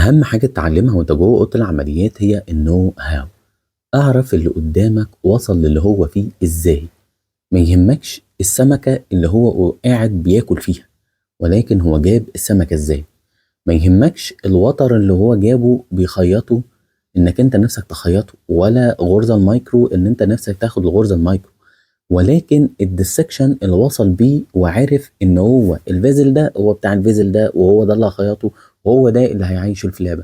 أهم حاجة تتعلمها وأنت جوه أوضة العمليات هي النو هاو. أعرف اللي قدامك وصل للي هو فيه إزاي. ما يهمكش السمكة اللي هو قاعد بياكل فيها، ولكن هو جاب السمكة إزاي. ما يهمكش الوتر اللي هو جابه بيخيطه إنك أنت نفسك تخيطه، ولا غرزة المايكرو إن أنت نفسك تاخد الغرزة المايكرو، ولكن الديسكشن اللي وصل بيه وعارف ان هو الفيزل ده هو بتاع الفيزل ده، وهو ده اللي هيخيطه، وهو ده اللي هيعيشه الفلابة.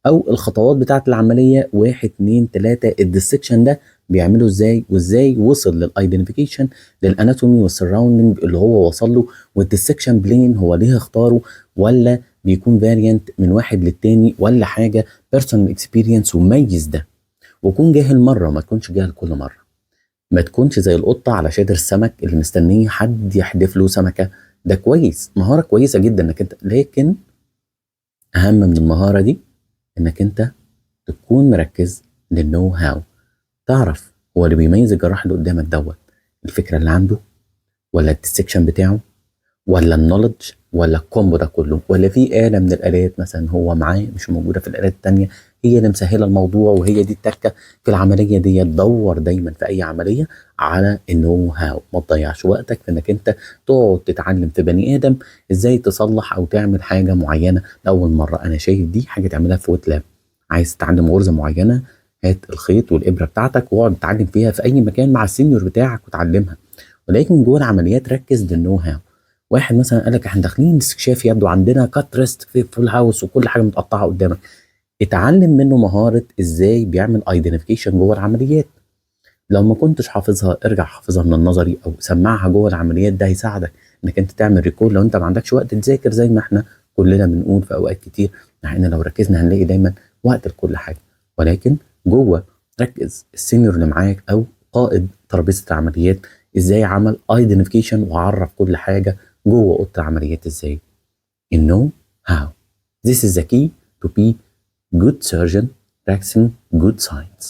او الخطوات بتاعت العملية واحد اتنين تلاتة، الديسكشن ده بيعمله ازاي، وازاي وصل للايدنتيفيكيشن للاناتومي والسراوندنج اللي هو وصل له، والديسكشن بلين هو ليه اختاره، ولا بيكون فاريانت من واحد للتاني، ولا حاجة بيرسونال اكسبيرينس. وميز ده وكون جاهل مرة، ما تكونش جاهل كل مرة. ما تكونش زي القطة على شادر السمك اللي مستنيه حد يحدف له سمكة. ده كويس، مهارة كويسة جدا انك انت، لكن اهم من المهارة دي انك انت تكون مركز للنو هاو. تعرف هو اللي بيميز الجراح اللي قدامك دوت الفكرة اللي عنده، ولا الديسكشن بتاعه، ولا النولج، ولا الكومبو ده كله، ولا في آلة من الآلات مثلا هو معاه مش موجودة في الآلات التانية، هي اللي مسهلة الموضوع وهي دي التكة في العملية دي. تدور دايما في أي عملية على النو هاو. ما تضيعش وقتك في إنك أنت تقعد تتعلم في بني آدم إزاي تصلح أو تعمل حاجة معينة لأول مرة. أنا شايف دي حاجة تعملها في ويت لاب. عايز تتعلم غرزة معينة، هات الخيط والإبرة بتاعتك واقعد تتعلم فيها في أي مكان مع السينيور بتاعك وتعلمها. ولكن جوه العمليات ركز للنو هاو. واحد مثلا قال لك احنا داخلين استكشاف يبدو عندنا كات ريست في فول هاوس وكل حاجه متقطعه قدامك، اتعلم منه مهاره ازاي بيعمل ايدنتيفيكيشن جوه العمليات. لو ما كنتش حافظها ارجع حافظها من النظري او سمعها جوه العمليات، ده هيساعدك انك انت تعمل ريكول لو انت ما عندكش وقت تذاكر زي ما احنا كلنا بنقول في اوقات كتير. مع ان لو ركزنا هنلاقي دايما وقت لكل حاجه، ولكن جوه ركز السينيور اللي معاك او قائد ترابيزه العمليات ازاي عمل ايدنتيفيكيشن وعرف كل حاجه جوه اوضه العمليات ازاي. You know how. This is the key to be good surgeon practicing good science.